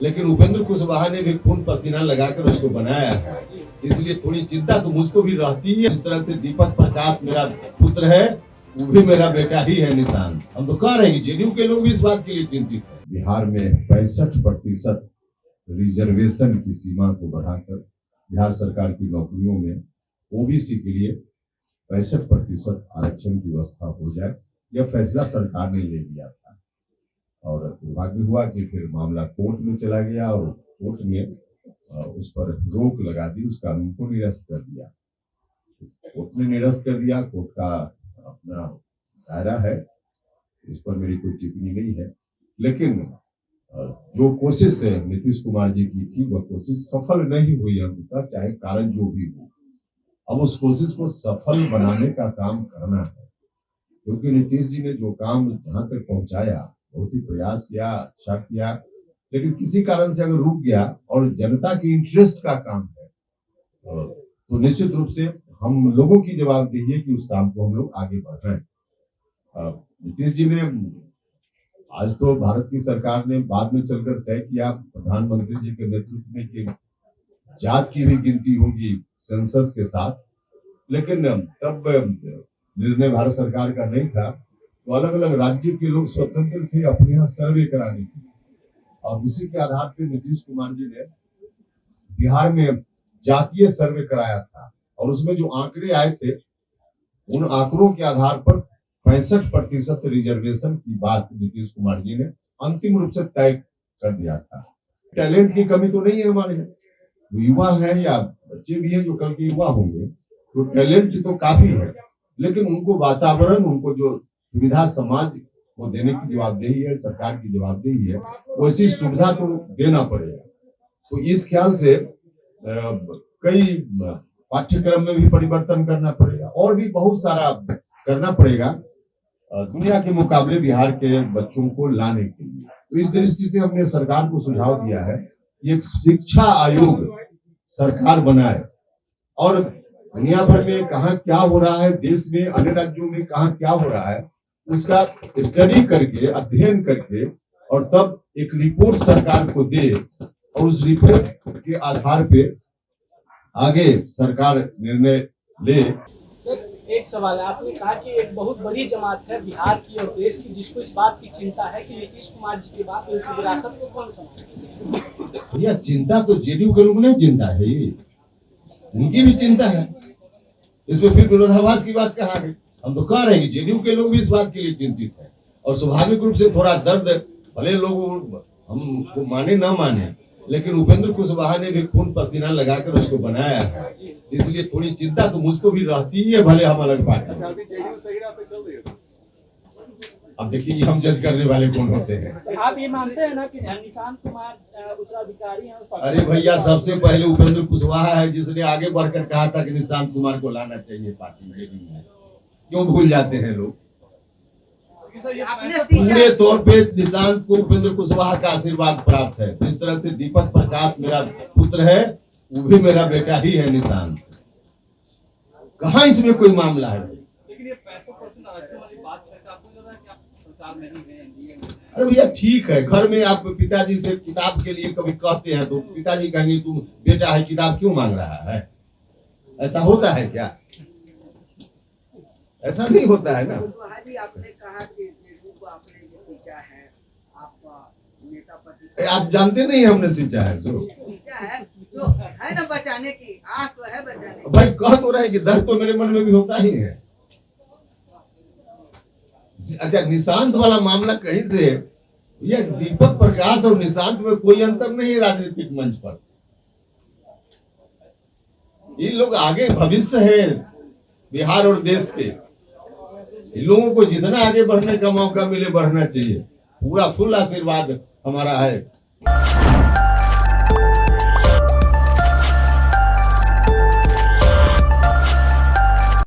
लेकिन उपेंद्र कुशवाहा ने भी खून पसीना लगाकर उसको बनाया है, इसलिए थोड़ी चिंता तो मुझको भी रहती है। इस तरह से दीपक प्रकाश मेरा पुत्र है, वो भी मेरा बेटा ही है निशान। हम तो कह रहे हैं कि जेडीयू के लोग भी इस बात के लिए चिंतित है। बिहार में 65% रिजर्वेशन की सीमा को बढ़ाकर बिहार सरकार की नौकरियों में ओबीसी के लिए 65% आरक्षण की व्यवस्था हो जाए, यह फैसला सरकार ने ले लिया था। और दुर्भाग्य हुआ कि फिर मामला कोर्ट में चला गया और कोर्ट ने उस पर रोक लगा दी, उस कानून को निरस्त कर दिया। कोर्ट ने निरस्त कर दिया, कोर्ट का अपना दायरा है, इस पर मेरी कोई टिप्पणी नहीं है। लेकिन जो कोशिश नीतीश कुमार जी की थी वह कोशिश सफल नहीं हुई अंततः, चाहे कारण जो भी हो। अब उस कोशिश को सफल बनाने का काम करना है, क्योंकि नीतीश जी ने जो काम जहां तक पहुंचाया बहुत ही प्रयास किया, अच्छा किया, लेकिन किसी कारण से अगर रुक गया और जनता की इंटरेस्ट का काम है तो निश्चित रूप से हम लोगों की जवाबदेही है कि उस काम को हम लोग आगे बढ़ाएं। नीतीश जी ने आज तो भारत की सरकार ने बाद में चलकर तय किया प्रधानमंत्री जी के नेतृत्व में कि जात की भी गिनती होगी सेंसस के साथ, लेकिन तब निर्णय भारत सरकार का नहीं था, तो अलग अलग राज्य के लोग स्वतंत्र थे अपने यहाँ सर्वे कराने के, और उसी के आधार पर नीतीश कुमार जी ने बिहार में जातीय सर्वे कराया था, और उसमें जो आंकड़े आए थे उन आंकड़ों के आधार पर 65% रिजर्वेशन की बात नीतीश कुमार जी ने अंतिम रूप से तय कर दिया था। टैलेंट की कमी तो नहीं है हमारे यहाँ, युवा है या बच्चे भी हैं जो कल के युवा होंगे, तो टैलेंट तो काफी है, लेकिन उनको वातावरण, उनको जो सुविधा समाज को देने की जवाबदेही है, सरकार की जवाबदेही है, वैसी सुविधा तो देना पड़ेगा। तो इस ख्याल से कई पाठ्यक्रम में भी परिवर्तन करना पड़ेगा और भी बहुत सारा करना पड़ेगा दुनिया के मुकाबले बिहार के बच्चों को लाने के लिए। तो इस दृष्टि से हमने सरकार को सुझाव दिया है कि एक शिक्षा आयोग सरकार बनाए और दुनिया भर में कहाँ क्या हो रहा है, देश में अन्य राज्यों में कहाँ क्या हो रहा है, उसका स्टडी करके, अध्ययन करके, और तब एक रिपोर्ट सरकार को दे और उस रिपोर्ट के आधार पे आगे सरकार निर्णय ले। सर, एक सवाल है, आपने कहा कि एक बहुत बड़ी जमात है बिहार की और देश की जिसको इस बात की चिंता है कि नीतीश कुमार जी के बाद उनकी विरासत को कौन संभालेगा? यह चिंता तो जेडीयू के लोग नहीं, चिंता है उनकी भी चिंता है, इसमें फिर विरोधाभास की बात कहाँ है? हम तो कह रहे हैं कि जेडीयू के लोग भी इस बात के लिए चिंतित है, और स्वाभाविक रूप से थोड़ा दर्द, भले लोग हमको माने न माने, लेकिन उपेंद्र कुशवाहा ने भी खून पसीना लगाकर उसको बनाया है, इसलिए थोड़ी चिंता तो मुझको भी रहती है, भले हम अलग पार्टी। अब देखिए हम जज करने वाले कौन होते हैं। आप ये मानते हैं ना कि निशांत कुमार उत्तराधिकारी हैं? अरे भैया, सबसे पहले उपेंद्र कुशवाहा है जिसने आगे बढ़कर कहा था कि निशांत कुमार को लाना चाहिए पार्टी में। क्यों भूल जाते हैं लोग? पूरे तौर पे निशांत को उपेंद्र कुशवाहा का आशीर्वाद प्राप्त है। जिस तरह से दीपक प्रकाश मेरा पुत्र है, वो भी मेरा बेटा ही है निशांत। कहाँ इसमें कोई मामला है? लेकिन ये 65% आरक्षण वाली बात है, आपको लगा कि आप सरकार में नहीं है? अरे भैया ठीक है, घर में आप पिताजी से किताब के लिए कभी कहते हैं तो पिताजी कहेंगे तुम बेटा है किताब क्यों मांग रहा है? ऐसा होता है क्या? ऐसा नहीं होता है ना। आपने कहा कि जेडीयू को आपने सींचा है, आपका नेता पति आप जानते नहीं हमने सींचा है, सींचा है तो है ना, बचाने की आस तो है, बचाने की। भाई कह तो रहे कि दर्द तो मेरे मन में भी होता ही है। अच्छा, निशांत वाला मामला कहीं से, ये दीपक प्रकाश और निशांत में कोई अंतर नहीं है राजनीतिक मंच पर। ये लोग आगे भविष्य है बिहार और देश के, इन लोगों को जितना आगे बढ़ने का मौका मिले बढ़ना चाहिए। पूरा फुल आशीर्वाद हमारा है।